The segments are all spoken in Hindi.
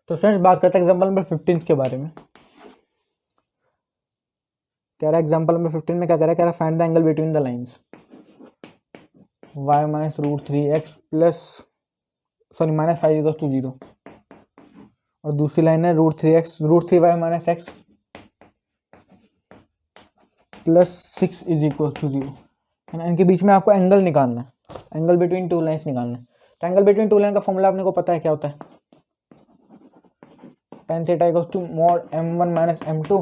तो फ्रेंड्स बात करते हैं एग्जाम्पल नंबर 15 के बारे में। कह रहा है एग्जाम्पल नंबर 15 में क्या कह रहा है find the angle between the lines y minus root three x plus sorry minus 5 equals to 0 और दूसरी लाइन है root three y minus x plus 6 is equals to 0 है ना। इनके बीच में आपको एंगल निकालना है, एंगल बिटवीन टू लाइन्स निकालना है। तो एंगल बिटवीन टू लाइन का फॉर्मूला आपने को पता है क्या होता है, tan theta equals to mod m1 minus m2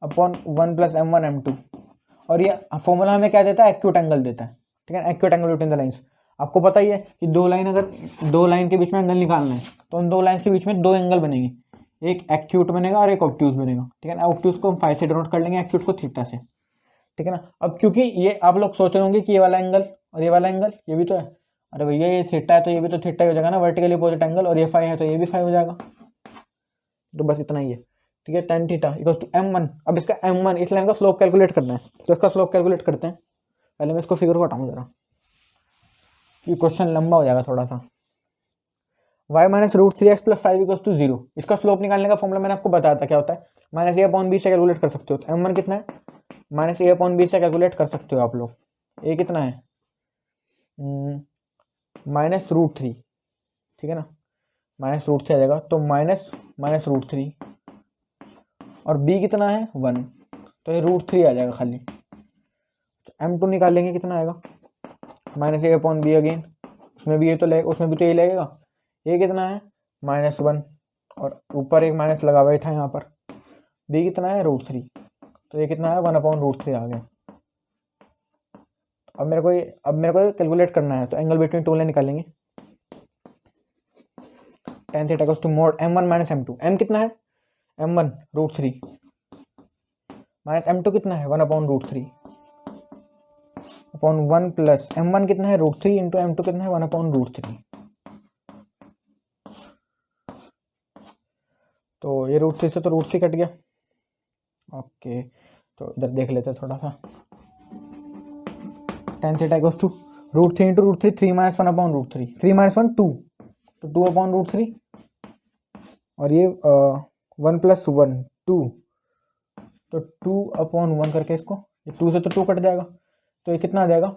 upon 1 plus m1 m2। और ये फॉर्मूला हमें क्या देता है, एक्यूट एंगल देता है, ठीक है, acute angle between the lines. आपको पता ही है कि दो लाइन के बीच में एंगल निकालना है तो उन दो लाइन्स के बीच में दो एंगल बनेंगे, एक एक्यूट बनेगा और एक ऑब्ट्यूज बनेगा, ठीक है ना। ऑब्ट्यूज को हम 5 से डिनोट कर लेंगे, एक्यूट को थीटा से, ठीक है ना। अब क्योंकि ये आप लोग सोच रहे होंगे कि ये वाला एंगल और ये वाला एंगल ये भी तो है, अरे भैया ये थीटा है तो ये भी तो थीटा ही हो जाएगा ना, वर्टिकली अपोजिट एंगल, और ये 5 है तो ये भी 5 हो जाएगा। तो बस इतना ही है, ठीक है। tan theta equals to m1। अब इसका m1 इस लाइन का स्लोप कैलकुलेट करना है, तो इसका स्लोप कैलकुलेट करते हैं। पहले मैं इसको फिगर को हटाऊं जरा, ये क्वेश्चन लंबा हो जाएगा थोड़ा सा। y minus root three x plus 5 equals to 0, इसका स्लोप निकालने का फॉर्मूला मैंने आपको बताया था क्या होता है, माइनस ए अपॉन बी से कैलकुलेट कर सकते हो। तो m1 कितना है, माइनस ए अपॉन बी से कैलकुलेट कर सकते हो आप लोग। ए कितना है, माइनस रूट थ्री, ठीक है ना, माइनस रूट थ्री आ जाएगा। तो माइनस रूट थ्री और b कितना है 1, तो ये रूट थ्री आ जाएगा खाली। m2 निकालेंगे कितना आएगा, minus A upon be again, उसमें भी ये तो लगेगा, उसमें भी तो ये लगेगा। ये कितना है -1 और ऊपर एक माइनस लगा हुआ ही था यहाँ पर। b कितना है रूट थ्री, तो ये कितना है 1 अपॉन रूट थ्री आ गया। अब मेरे को कैलकुलेट करना है, तो एंगल बिटवीन टू लाइन निकालेंगे। tan theta equals to mod m1 minus m2, m कितना है m1 root three minus m2 कितना है 1 upon root three upon 1 plus m1 कितना है रूट थ्री इंटू m2 कितना है 1 अपॉन रूट थ्री। तो ये रूट थ्री से तो रूट थ्री कट गया, ओके। तो इधर देख लेते हैं थोड़ा सा, tan theta equals to root three into root three, 3 minus 1 upon root three, 3 minus 1 2, तो 2 अपॉन रूट थ्री, और ये 1 प्लस 1 2, तो 2 अपॉन 1 करके इसको, ये 2 से तो 2 कट जाएगा, तो ये कितना आ जाएगा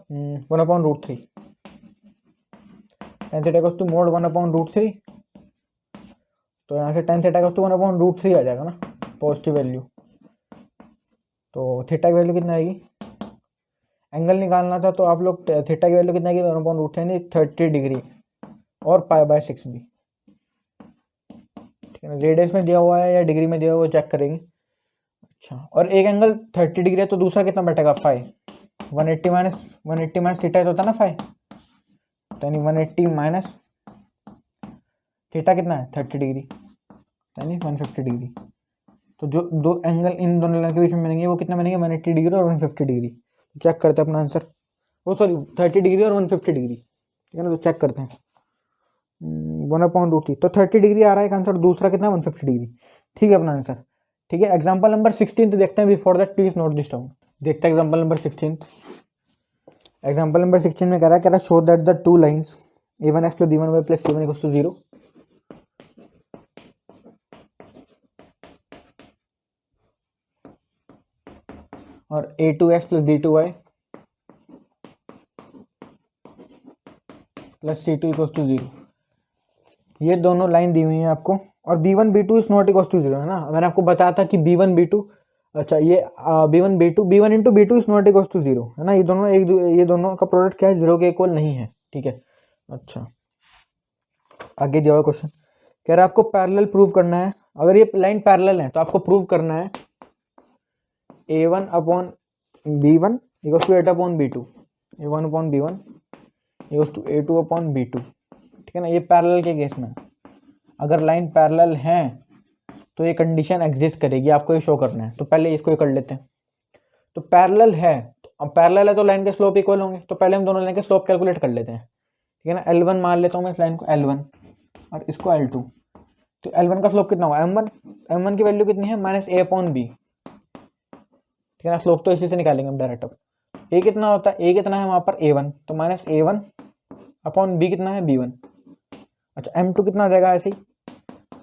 1 upon root three. tan theta equals to mod 1 upon root three, तो यहाँ से tan theta equals to 1 upon root three आ जाएगा ना, पॉजिटिव वैल्यू। तो थीटा की वैल्यू कितना आएगी, एंगल निकालना था तो आप लोग थीटा की वैल्यू कितना आएगी 1 अपॉन रूट थ्री यानी 30 डिग्री और π/6 भी, ठीक है ना। रेडियस में दिया हुआ है या डिग्री में दिया हुआ है वो चेक करेंगे। अच्छा, और एक एंगल 30 डिग्री है तो दूसरा कितना बैठेगा 5, 180 माइनस थीटा तो होता है ना 5, यानी 180 माइनस थीटा कितना है 30 डिग्री यानी 150 डिग्री। तो जो दो एंगल इन दोनों लाइन के बीच में बनेंगे वो कितना बनेंगे 180 डिग्री और 150 डिग्री। चेक करते हैं अपना आंसर, वो सॉरी 30 डिग्री और 150 डिग्री, ठीक है ना। तो चेक करते हैं 1 अपॉन रूट थ्री, तो 30 डिग्री आ रहा है आंसर, दूसरा कितना 150 डिग्री, ठीक है अपना आंसर, ठीक है। एग्जाम्पल नंबर 16 देखते हैं, before that please note this down. देखते हैं एग्जाम्पल नंबर 16। एग्जाम्पल नंबर 16 में कह रहा है show that the two lines a1x plus b1y plus c1 equals to 0 और a2x plus b2y plus c2 equals to 0। ये दोनों लाइन दी हुई हैं आपको, और b1 b2 is not equals to 0 है ना। मैंने आपको बताया था कि b1 b2, अच्छा ये b1 into b2 is not equals to 0 है ना। ये दोनों का प्रोडक्ट क्या है 0 के इक्वल नहीं है, ठीक है। अच्छा आगे दिया हुआ क्वेश्चन कह रहा है आपको पैरेलल प्रूव करना है, अगर ये लाइन पैरेलल है तो आपको प्रूव करना है a1 upon b1 equals to 8 upon b2, a1 upon b1 equals to a2 upon b2, ठीक है ना। ये पैरेलल के केस में, अगर लाइन पैरेलल है तो ये कंडीशन एग्जिस्ट करेगी, आपको ये शो करना है। तो पहले इसको ही कर लेते हैं। तो पैरेलल है, अब पैरेलल है तो लाइन के स्लोप इक्वल होंगे, तो पहले हम दोनों लाइन के स्लोप कैलकुलेट कर लेते हैं, ठीक है ना। L1 मान लेता हूँ मैं इस लाइन को L1 और इसको L2, तो L1 का स्लोप कितना होगा m1 की वैल्यू कितनी है माइनस a अपॉन b, ठीक है ना। स्लोप तो इसी से निकालेंगे हम डायरेक्ट। अब a कितना होता है, a कितना है वहाँ पर a1, तो माइनस a1 अपॉन b कितना है b1। अच्छा m2 कितना आ जाएगा ऐसे ही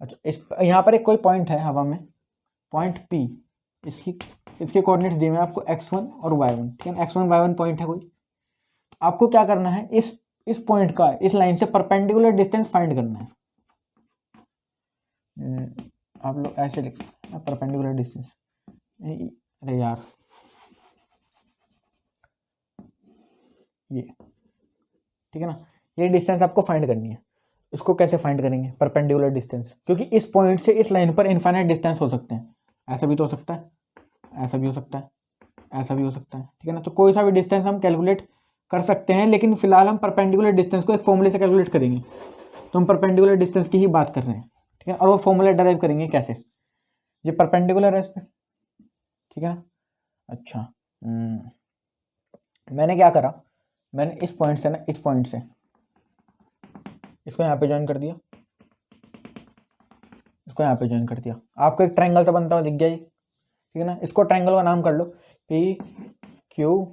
अच्छा, इस यहाँ पर एक कोई पॉइंट है हवा में, पॉइंट P, इसके कोऑर्डिनेट्स दिए हुए हैं आपको x1 और y1, ठीक है। x1 y1 पॉइंट है कोई, तो आपको क्या करना है, इस पॉइंट का इस लाइन से परपेंडिकुलर डिस्टेंस फाइंड करना है। आप लोग ऐसे लिखते हैं परपेंडिकुलर डिस्टेंस, अरे यार ये, ठीक है ना, ये डिस्टेंस आपको फाइंड करनी है। इसको कैसे फाइंड करेंगे, परपेंडिकुलर डिस्टेंस, क्योंकि इस पॉइंट से इस लाइन पर इनफाइनाइट डिस्टेंस हो सकते हैं, ऐसा भी तो हो सकता है, ऐसा भी हो सकता है, ऐसा भी हो सकता है, ठीक है ना। तो कोई सा भी डिस्टेंस हम कैलकुलेट कर सकते हैं, लेकिन फिलहाल हम परपेंडिकुलर डिस्टेंस को एक फॉर्मूले से कैलकुलेट करेंगे। तो हम परपेंडिकुलर डिस्टेंस की ही बात कर रहे हैं, ठीक है। और वो फॉर्मूला डराइव करेंगे कैसे, ये परपेंडिकुलर है इस पर, ठीक है। अच्छा, मैंने क्या करा, मैंने इस पॉइंट से ना, इस पॉइंट से इसको यहाँ पे ज्वाइन कर दिया, इसको यहाँ पे ज्वाइन कर दिया, आपको एक ट्रायंगल सा बनता हुआ दिख गया ये, ठीक है ना। इसको ट्रायंगल का नाम कर लो PQR,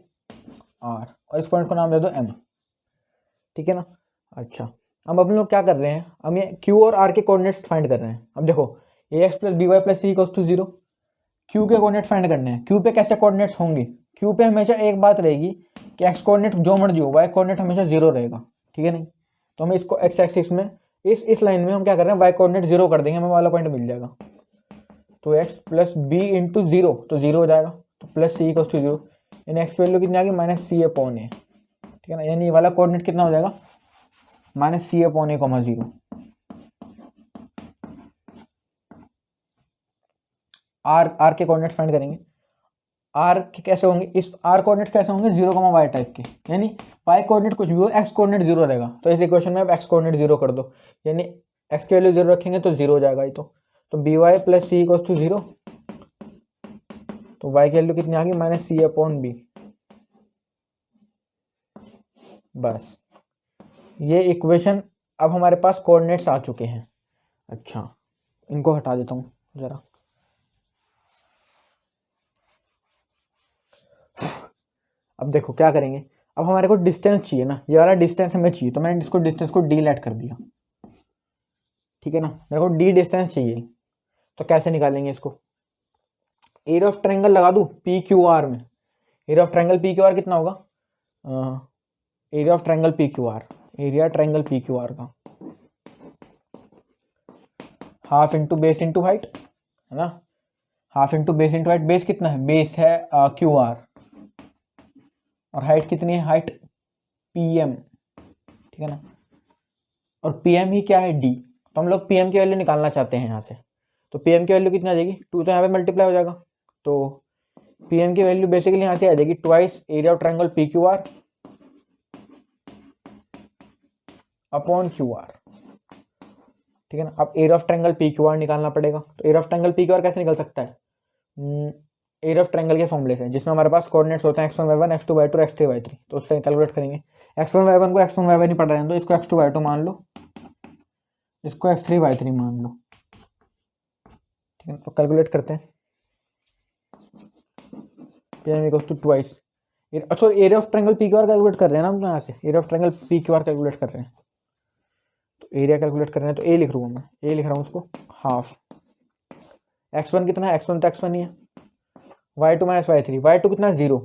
और इस पॉइंट को नाम दे दो M, ठीक है ना। अच्छा, अब हम लोग क्या कर रहे हैं, हम ये Q और R के कोऑर्डिनेट्स फाइंड कर रहे हैं। अब देखो AX + BY + C = 0, Q के कोऑर्डिनेट फाइंड करने हैं। Q पे कैसे कोऑर्डिनेट्स होंगे, Q पे हमेशा एक बात रहेगी कि x कोऑर्डिनेट जो मर्जी हो, y कोऑर्डिनेट हमेशा 0 रहेगा, ठीक है नहीं। तो हम इसको x एक्सिस में इस लाइन में हम क्या कर रहे हैं, y कोऑर्डिनेट 0 कर देंगे, हमें वाला पॉइंट मिल जाएगा। तो x + B × 0 तो 0 हो जाएगा, तो +C = 0, यानी x की वैल्यू कितनी आ गई, -C/A, ठीक है ना। यानी ये वाला कोऑर्डिनेट कितना हो जाएगा, -C/A, 0। R के कोऑर्डिनेट फाइंड करेंगे, R के कैसे होंगे, इस R कोऑर्डिनेट कैसे होंगे, 0, y टाइप के, यानी y कोऑर्डिनेट कुछ भी हो, x कोऑर्डिनेट 0 रहेगा। तो इस इक्वेशन में आप x कोऑर्डिनेट 0 कर दो, यानी x की वैल्यू 0 रखेंगे तो 0 हो जाएगा ये। तो BY + C = 0, तो y की वैल्यू कितनी आ गई, -C/B। बस ये इक्वेशन, अब हमारे पास कोऑर्डिनेट्स आ चुके हैं। अच्छा, इनको हटा देता हूँ जरा। अब देखो क्या करेंगे, अब हमारे को डिस्टेंस चाहिए ना, ये वाला डिस्टेंस हमें चाहिए, तो मैंने इसको डिस्टेंस को D लेट कर दिया, ठीक है ना। मेरे को D डिस्टेंस चाहिए, तो कैसे निकालेंगे इसको, एरिया ऑफ ट्रायंगल लगा दूं PQR में। एरिया ऑफ ट्रायंगल PQR कितना होगा, area of triangle PQR, area triangle PQR का half into base into height, है ना, half into base into height. Base कितना है, बेस है QR, और हाइट कितनी है, हाइट PM, ठीक है ना। और PM ही क्या है, D, तो हम लोग PM की वैल्यू निकालना चाहते हैं यहाँ से। तो PM की वैल्यू कितनी आ जाएगी, 2 तो यहाँ पे मल्टीप्लाई हो जाएगा, तो PM की वैल्यू बेसिकली यहाँ से आ जाएगी twice area of triangle PQR upon QR, ठीक है ना। अब एरिया ऑफ ट्रायंगल PQR निकालना पड़ेगा, तो एरिया ऑफ ट्रायंगल PQR कैसे निकल सकता है, एरिया ऑफ ट्रायंगल के फॉर्मूले से, जिसमें हमारे पास कोऑर्डिनेट्स होते हैं x1 y1 x2 y2 x3 y3, तो उससे कैलकुलेट करेंगे। x1 y1 को x1 y1 ही पढ़ रहे हैं, तो इसको x2 y2 मान लो, इसको x3 y3 मान लो, ठीक है। तो कैलकुलेट करते हैं, PM = ट्वाइस, अच्छा area of triangle PQR calculate कर रहे हैं ना हम, यहाँ से area of triangle PQR calculate कर रहे हैं, तो एरिया कैलकुलेट कर रहे हैं, तो A लिख रहा हूँ मैं, A लिख रहा हूँ उसको हाफ, x1 कितना है, x1 तो x1 ही है, y2 - y3, y2 कितना है 0,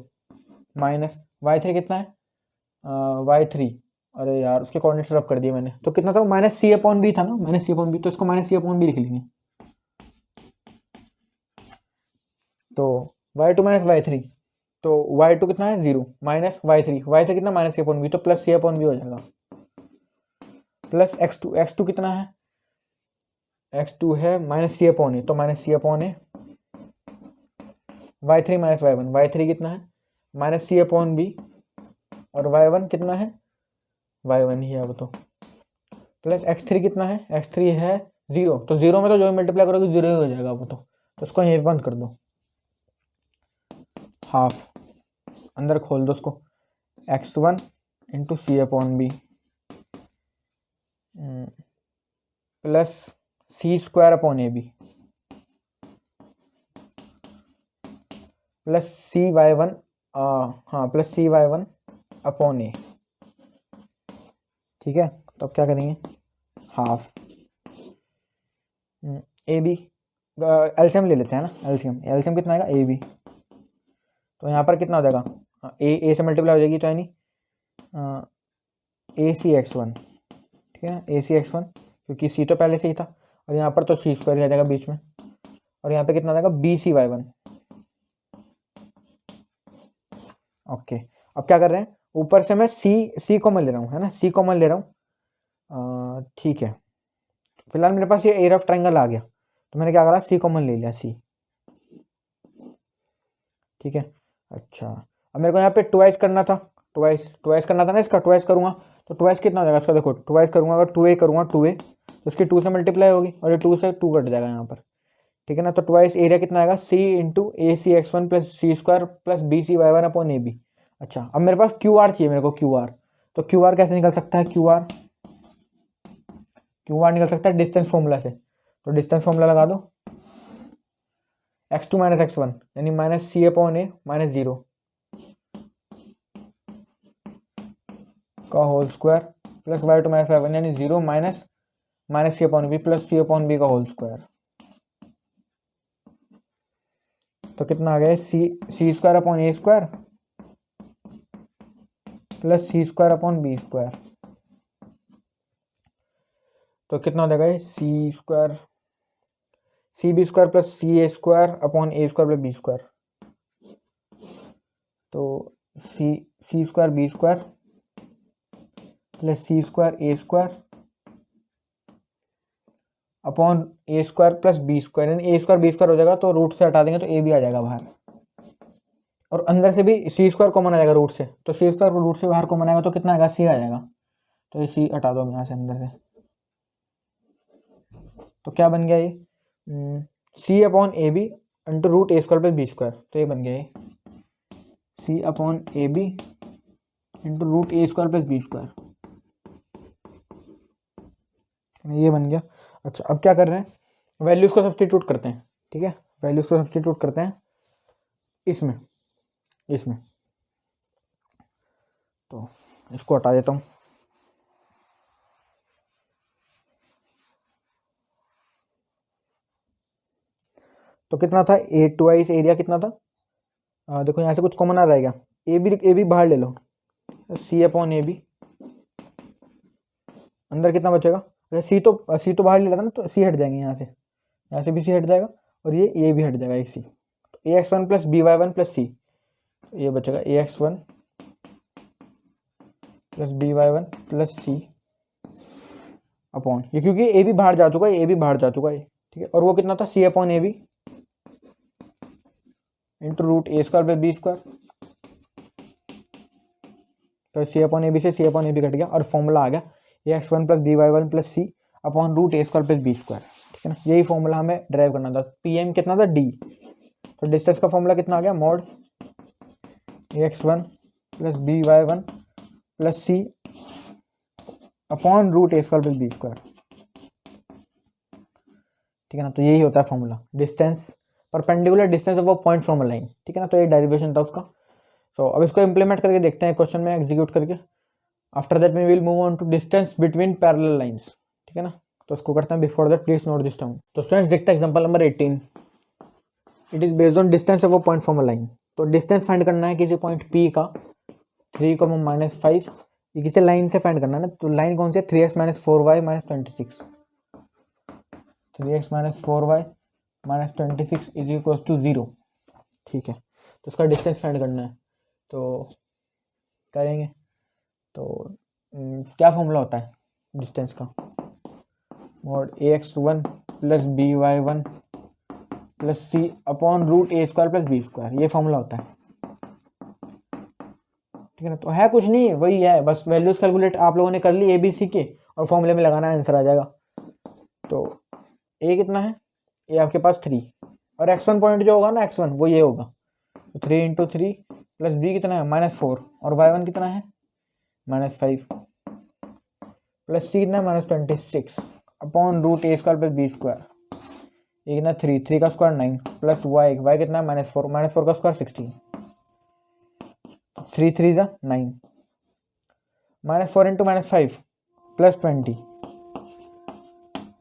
माइनस y3 कितना है y3, अरे यार उसके कोऑर्डिनेट्स रब कर दिए मैंने, तो कितना था, -C/B था ना, -C/B, तो इसको -C/B लिख लेंगे। तो y2 - y3, तो y2 कितना है 0, माइनस y3 कितना -C/B, तो +C/B हो जाएगा, प्लस x2 कितना है, x2 है -C/A, तो -C/A, y3 - y1 कितना है -C/B, और y1 कितना है, y1 ही है वो, तो प्लस x3 कितना है, x3 है 0, तो 0 में तो जो मल्टीप्लाई करोगे 0 ही हो जाएगा वो, तो उसको यहीं बंद कर दो, हाफ, अंदर खोल दो उसको, x1 × C/B plus C² plus CY1, हाँ प्लस CY1 अपॉन A, ठीक है। तो अब क्या करेंगे, हाफ, ए बी, एलसीएम ले लेते हैं ना, एलसीएम कितना आएगा ए बी, तो यहाँ पर कितना हो जाएगा, ए से मल्टीप्लाई हो जाएगी तो यानी ए सी एक्स वन, ठीक है ना, ए सी एक्स वन, क्योंकि सी तो पहले से ही था, और यहाँ पर तो सी स्क्वायर आ जाएगा बीच में, और यहाँ पे कितना आ जाएगा B C Y one. Okay, अब क्या कर रहे हैं, ऊपर से मैं सी कॉमन ले रहा हूँ, है ना, सी कॉमन ले रहा हूँ, ठीक है, फिलहाल मेरे पास ये एरिया ऑफ ट्रायंगल आ गया, तो मैंने क्या करा, सी कॉमन ले लिया, सी, ठीक है। अच्छा, अब मेरे को यहाँ पे ट्वाइस करना था, ट्वाइस करना था ना, इसका ट्वाइस करूँगा तो ट्वाइस कितना हो जाएगा इसका, देखो ट्वाइस करूँगा अगर 2a करूँगा 2a, तो उसकी 2 से मल्टीप्लाई होगी, और ये 2 से 2 कट जाएगा यहाँ पर, ठीक है ना, तो ट्वाइस एरिया कितना आएगा, C into A C X one plus C square plus B C Y one upon A B. अच्छा, अब मेरे पास क्यू आर चाहिए, मेरे को क्यू आर, तो क्यू आर कैसे निकल सकता है, क्यू आर निकल सकता है डिस्टेंस फॉर्मूला से, तो डिस्टेंस फॉर्मूला लगा दो, x2 माइनस एक्स वन यानी minus C upon A minus zero का whole square plus Y two minus Y one यानी zero minus C upon B plus C upon B का होल स्क्वायर, तो कितना आ गया, C square upon A square plus C square upon B square, तो कितना हो जाएगा, C square C B square plus C A square upon A square plus B square, तो सी square B square plus C square A square upon A square plus B square, यानी ए स्क्वायर बी स्क्वायर हो जाएगा, तो रूट से हटा देंगे तो ए भी आ जाएगा बाहर, और अंदर से भी सी स्क्वायर कॉमन आ जाएगा रूट से, तो सी स्क्वायर रूट से बाहर कॉमन आएगा तो कितना आएगा, सी आ जाएगा, तो ये सी हटा दो यहाँ से अंदर से, तो क्या बन गया ये, C upon A B into root A square plus B square, तो ये बन गया ये C upon A B into root A square plus B square, ये बन गया। अच्छा, अब क्या कर रहे हैं, वैल्यूज को सब्स्टिट्यूट करते हैं, ठीक है, वैल्यूज को सब्स्टिट्यूट करते हैं इसमें, तो इसको हटा देता हूँ, तो कितना था, ए ट्वाइस एरिया कितना था, देखो यहाँ से कुछ कॉमन आ जाएगा, ए बी बाहर ले लो, सी अपॉन ए बी, अंदर कितना बचेगा, सी तो बाहर ले लेगा ना, तो सी हट जाएंगे यहाँ से भी सी हट जाएगा, और ये भी हट जाएगा एक सी, तो A X one plus B Y one plus C, ये बचेगा A X one plus B Y one plus C upon, ये क्योंकि ए भी बाहर जा चुका है, ठीक है, और वो कितना था, C upon A B into root A square plus B square, तो सी अपॉन ए बी से C upon A B cut गया, और फॉर्मूला आ गया A X one plus B Y one plus C upon root A square plus B square, ठीक है ना, यही फॉर्मूला हमें ड्राइव करना था, पी एम कितना था, डी, तो डिस्टेंस का फॉर्मूला कितना आ गया, mod A X one plus B Y one plus C upon root A square plus B square, ठीक है ना, तो यही होता है formula, distance perpendicular distance of a point from a line, ठीक है ना, तो ये डेरिवेशन था उसका। सो अब इसको इम्प्लीमेंट करके देखते हैं क्वेश्चन में एग्जीक्यूट करके, after that we will move on to distance between parallel lines, ठीक है ना, तो उसको करते हैं, before that please note this down. तो स्टूडेंट्स देखते हैं example number 18, it is based on distance of a point from a line, तो डिस्टेंस फाइंड करना है किसी पॉइंट P का 3,-5, ये किसी लाइन से फाइंड करना है ना, तो लाइन कौन सी है, 3x minus 4y minus 26, 3x minus 4y minus 26 is equal to 0, ठीक है, तो उसका डिस्टेंस फाइंड करना है, तो करेंगे, तो क्या फॉर्मूला होता है डिस्टेंस का, mod ax1 plus by1 plus C upon root A square plus B square, ये फॉर्मूला होता है, ठीक है ना, तो है कुछ नहीं, वही है, बस वैल्यूज कैलकुलेट आप लोगों ने कर ली ए बी सी के, और फॉर्मूले में लगाना आंसर आ जाएगा। तो ए कितना है, ए आपके पास 3, और x1 पॉइंट जो होगा ना, x1 वो ये होगा, तो 3 इंटू 3 प्लस बी कितना है -4, और y1 कितना है -5 प्लस सी कितना है -26 upon root A square plus B square, ये कितना 3 का स्क्वायर 9 प्लस y कितना है -4 का स्क्वायर 16, 3 3 जा 9, -4 इंटू -5 प्लस 20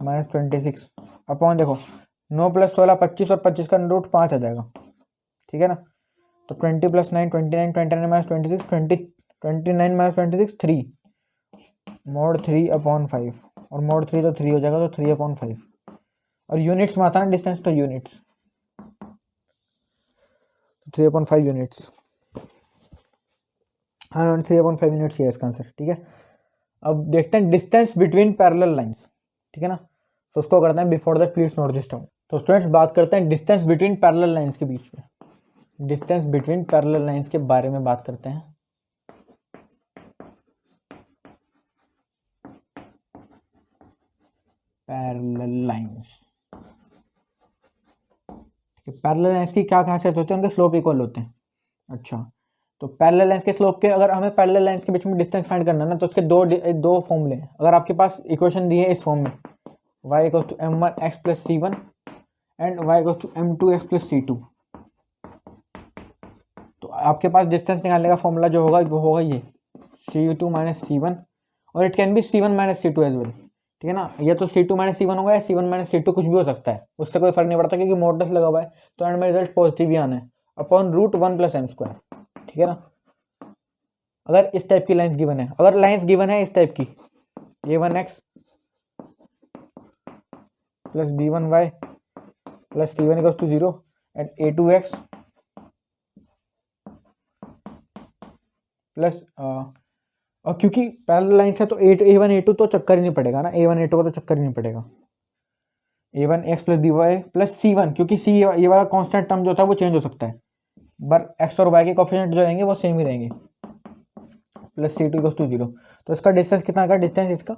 -26 अपॉन देखो 9 + 16 25 और 25 का रूट 5 आ जाएगा, ठीक है ना। तो 20 + 9 29, 29 - 26 20, 29 - 26 3 mod 3/5 और mod 3 तो 3 हो जाएगा, तो 3/5 और यूनिट्स में आता है डिस्टेंस, तो यूनिट्स 3/5 यूनिट्स। हाँ 3/5 यूनिट्स है इसका आंसर, ठीक है। अब देखते हैं डिस्टेंस बिटवीन पैरेलल लाइंस, ठीक है ना। तो उसको करते हैं before that please note this term. तो स्टूडेंट्स बात करते हैं डिस्टेंस बिटवीन पैरेलल लाइंस के बीच में, डिस्टेंस बिटवीन पैरेलल लाइंस के बारे में बात करते हैं। पैरेलल लाइंस, पैरेलल लाइंस की क्या खासियत होती है, उनके स्लोप इक्वल होते हैं। अच्छा, तो पैरेलल लाइंस के स्लोप के, अगर हमें पैरेलल लाइंस के बीच में डिस्टेंस फाइंड करना है ना, तो उसके दो फॉर्मूले हैं। अगर आपके पास इक्वेशन दी है इस फॉर्म में y = m1x + c1 and y = m2x + c2, तो आपके पास डिस्टेंस निकालने का फॉर्मूला जो होगा वो होगा ये c2 - c1, और it can be c1 - c2 as well, ठीक है ना। ये तो c2 - c1 होगा या c1 - c2 कुछ भी हो सकता है, उससे कोई फर्क नहीं पड़ता क्योंकि मॉडुलस लगा हुआ है, तो एंड में रिजल्ट पॉजिटिव ही आना है अपॉन √1 + m², ठीक है ना। अगर इस टाइप की लाइंस गिवन है, अगर लाइंस गिवन है इस टाइप की a1x + b1y + c1 = 0 and a2x plus और क्योंकि पैरेलल लाइंस है तो a1 a2 तो चक्कर ही नहीं पड़ेगा ना, a1 a2 का तो चक्कर ही नहीं पड़ेगा। a1x + by + c1, क्योंकि c ये वाला कांस्टेंट टर्म जो था वो चेंज हो सकता है, पर x और y के कोएफिशिएंट जो रहेंगे वो सेम ही रहेंगे, प्लस c2 = 0। तो इसका डिस्टेंस कितना का डिस्टेंस इसका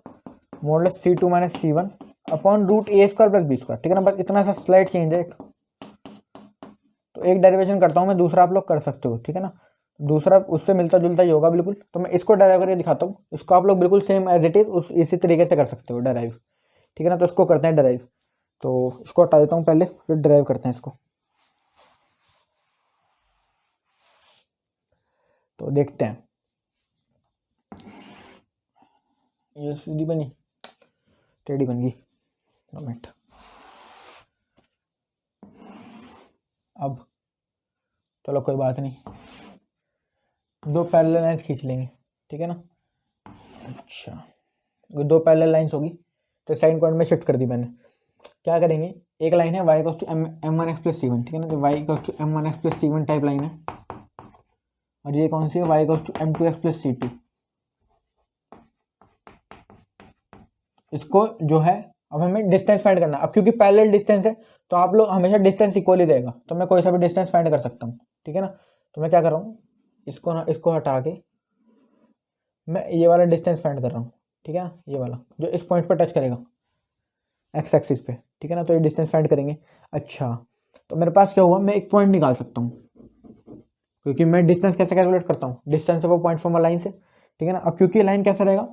modulus c2 - c1 upon √a² + b², ठीक है ना। बस इतना सा स्लाइड चेंज है। तो एक डेरिवेशन करता हूँ मैं, दूसरा आप लोग कर सकते हो, ठीक है ना। दूसरा उससे मिलता जुलता ही होगा बिल्कुल, तो मैं इसको डेराइव करके दिखाता हूँ। इसको आप लोग बिल्कुल सेम एज इट इज इसी तरीके से कर सकते हो डेराइव, ठीक है ना। तो इसको करते हैं डेराइव, तो इसको हटा देता हूँ पहले, फिर डेराइव करते हैं इसको। तो देखते हैं, ये सीधी बनी टेढ़ी बन गई, 2 मिनट। अब चलो कोई बात नहीं, दो पैरेलल लाइंस खींच लेंगे, ठीक है ना। अच्छा, दो पैरेलल लाइंस होगी तो साइन पॉइंट में शिफ्ट कर दी मैंने। क्या करेंगे, एक लाइन है y = m1x + c1, ठीक है ना। तो y = m1x + c1 type line है, और ये कौन सी है, y = m2x + c2। इसको जो है अब हमें डिस्टेंस फाइंड करना है। अब क्योंकि पैरेलल डिस्टेंस है तो आप लोग हमेशा डिस्टेंस इक्वल ही रहेगा, तो मैं कोई सा भी डिस्टेंस फाइंड कर सकता हूँ, ठीक है ना। तो मैं क्या कर रहा हूँ, इसको हटा के मैं ये वाला डिस्टेंस फाइंड कर रहा हूँ, ठीक है ना। ये वाला जो इस पॉइंट पर टच करेगा एक्स एक्सिस पे, ठीक है ना। तो ये डिस्टेंस फाइंड करेंगे। अच्छा, तो मेरे पास क्या हुआ, मैं एक पॉइंट निकाल सकता हूँ, क्योंकि मैं डिस्टेंस कैसे कैलकुलेट करता हूँ, distance of a point from a line से, ठीक है ना। अब क्योंकि लाइन कैसा रहेगा,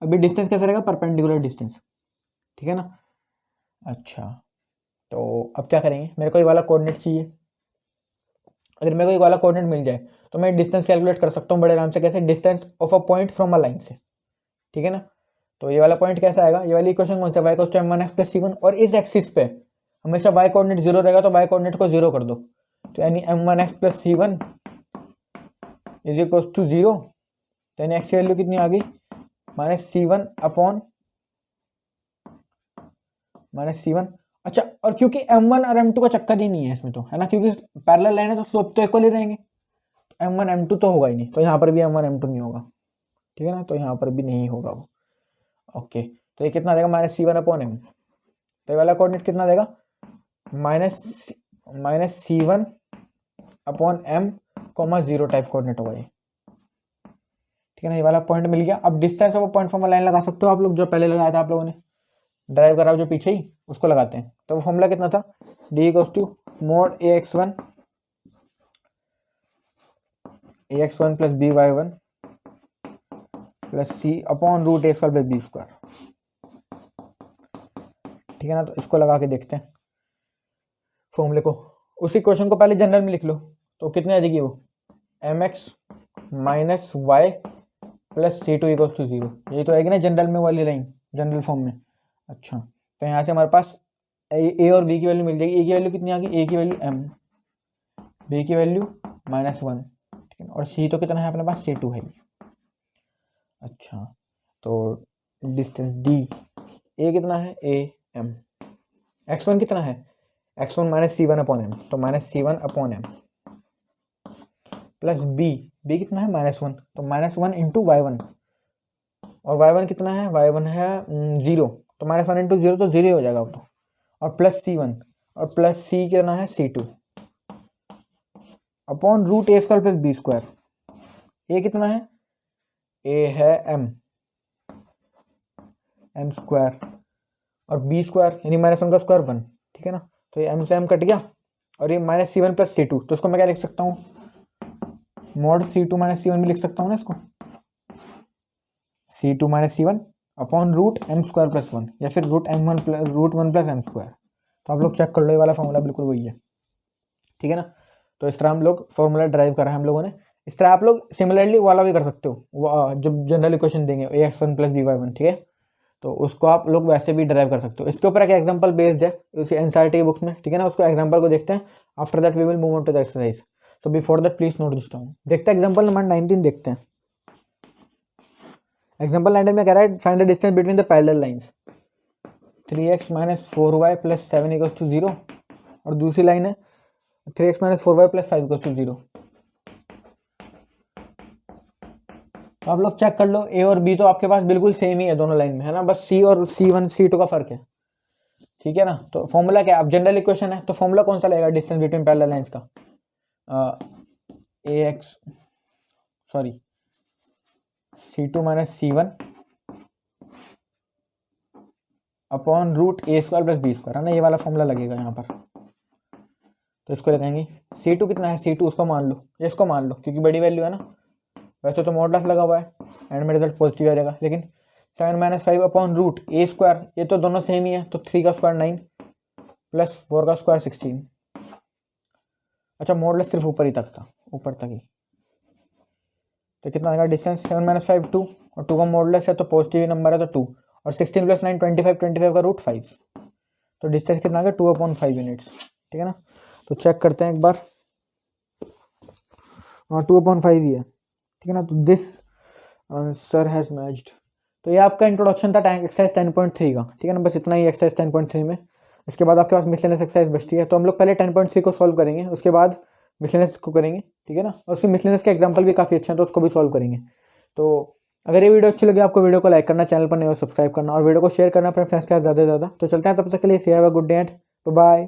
अभी डिस्टेंस कैसा रहेगा, परपेंडिकुलर डिस्टेंस, ठीक है ना। अच्छा, तो अब क्या करेंगे, मेरे को ये वाला कोऑर्डिनेट चाहिए। अगर मेरे को ये वाला कोऑर्डिनेट मिल जाए तो मैं डिस्टेंस कैलकुलेट कर सकता हूँ बड़े आराम से। कैसे, distance of a point from a line से, ठीक है ना। तो ये वाला पॉइंट कैसा आएगा, ये वाली इक्वेशन कौन सा, y = m1x + c1, और इस एक्सिस पे हमेशा y कोऑर्डिनेट 0 रहेगा, तो y कोऑर्डिनेट को 0 कर दो। तो यानी m1x + c1 = 0, तो यानी x की वैल्यू कितनी आ गई, -c1 अपॉन -c1। अच्छा, और क्योंकि m1 और m2 का चक्कर ही नहीं है इसमें, तो है ना, क्योंकि पैरेलल लाइन है तो स्लोप तो इक्वल ही रहेंगे, m1 m2 तो होगा ही नहीं, तो यहाँ पर भी m1 m2 नहीं होगा, ठीक है ना। तो यहाँ पर भी नहीं होगा वो, ओके। तो ये कितना देगा, -c1 अपॉन m। तो ये वाला कोऑर्डिनेट कितना देगा, -c1 upon m, 0 type coordinate होगा ये, ठीक है ना। ये वाला पॉइंट मिल गया। अब distance of point from a line लगा सकते हो आप लोग, जो पहले लगाया था आप लोगों ने, ड्राइव करा जो पीछे ही, उसको लगाते हैं। तो वो फॉर्मूला कितना था, d = mod ax1 + by1 + c upon √a² + b², ठीक है ना। तो इसको लगा के देखते हैं फॉर्मूले को। उसी क्वेश्चन को पहले जनरल में लिख लो, तो कितने आ जाएगी वो, mx - y + c2 = 0। यही तो आएगी ना जनरल में वाली लाइन, जनरल फॉर्म में। अच्छा, तो यहाँ से हमारे पास ए और बी की वैल्यू मिल जाएगी। ए की वैल्यू कितनी आ गई, ए की वैल्यू m, बी की वैल्यू -1, ठीक है। और सी तो कितना है अपने पास, C2 है। अच्छा, तो डिस्टेंस डी, ए कितना है, ए m, x1 कितना है, x1 -c1/m, तो -c1/m प्लस बी कितना है, -1, तो -1 इंटू y1, और y1 कितना है, y1 है 0, तो -1 इंटू 0 तो 0 हो जाएगा वो तो, और प्लस c1, और प्लस c कितना है, C2 upon root A square plus B square. ए कितना है, ए है m स्क्वायर, और बी स्क्वायर यानी -1 का स्क्वायर 1, ठीक है ना। तो ये m से m कट गया, और ये -c1 प्लस C2, तो इसको मैं क्या लिख सकता हूँ, मॉड C2 -c1 भी लिख सकता हूँ ना इसको, C2 -c1 upon root m square plus 1, या फिर रूट 1 प्लस m स्क्वायर। तो आप लोग चेक कर लो, ये वाला फॉर्मूला बिल्कुल वही है, ठीक है ना। तो इस तरह हम लोग फॉर्मूला ड्राइव करा है हम लोगों ने। इस तरह आप लोग सिमिलरली वाला भी कर सकते हो, जब जनरल इक्वेशन देंगे ax1 प्लस by1, ठीक है, तो उसको आप लोग वैसे भी ड्राइव कर सकते हो। इसके ऊपर एक एग्जांपल बेस्ड है उसी एनसीईआरटी बुक्स में, ठीक है ना। उसको एग्जांपल को देखते हैं, after that we will move on to the exercise. So before that please note this down. देखते हैं एग्जांपल नंबर 19 देखते हैं। एग्जांपल 19 में कह रहा है find the distance between the parallel lines 3x - 4y + 7 = 0, और दूसरी लाइन है 3x - 4y + 5 = 0। तो आप लोग चेक कर लो, ए और बी तो आपके पास बिल्कुल सेम ही है दोनों लाइन में, है ना, बस सी और C1 C2 का फर्क है, ठीक है ना। तो फॉर्मूला क्या है, अब जनरल इक्वेशन है, तो फॉर्मूला कौन सा लगेगा डिस्टेंस बिटवीन पैरेलल लाइंस का, C2 - C1 upon root A square plus B square, है ना, ये वाला फॉर्मूला लगेगा यहाँ पर। तो इसको लगाएंगे, C2 कितना है, C2 उसको मान लो, इसको मान लो, क्योंकि बड़ी वैल्यू है ना। वैसे तो मॉडुलस लगा हुआ है, एंड में रिजल्ट पॉजिटिव आ जाएगा, लेकिन 7 - 5 अपॉन रूट ए स्क्वायर, ये तो दोनों सेम ही है, तो 3 का स्क्वायर 9 प्लस 4 का स्क्वायर 16। अच्छा, मॉडुलस सिर्फ ऊपर ही तक था, ऊपर तक ही, तो कितना आएगा डिस्टेंस, 7 - 5 2, और 2 का मॉडुलस है तो पॉजिटिव नंबर है तो 2, और 16 + 9 25 का रूट 5, तो डिस्टेंस कितना आ गया 2/5 यूनिट्स, ठीक है ना। तो चेक करते हैं एक बार, हाँ 2/5 ही है, ठीक है ना। तो दिस आंसर हैज मैच्ड। तो ये आपका इंट्रोडक्शन था एक्सरसाइज 10.3 का, ठीक है ना, बस इतना ही एक्सरसाइज 10.3 में। इसके बाद आपके पास मिसलेनियस एक्सरसाइज बचती है, तो हम लोग पहले 10.3 को सॉल्व करेंगे, उसके बाद मिसलेनियस को करेंगे, ठीक है ना। और उसके मिसलेनियस के एग्जाम्पल भी काफ़ी अच्छे हैं, तो उसको भी सॉल्व करेंगे। तो अगर ये वीडियो अच्छी लगे आपको, वीडियो को लाइक करना, चैनल पर नहीं हो सब्सक्राइब करना, और वीडियो को शेयर करना अपने फ्रेंड्स के साथ ज़्यादा से ज़्यादा। तो चलते हैं, तब तक के लिए, have a good day and bye.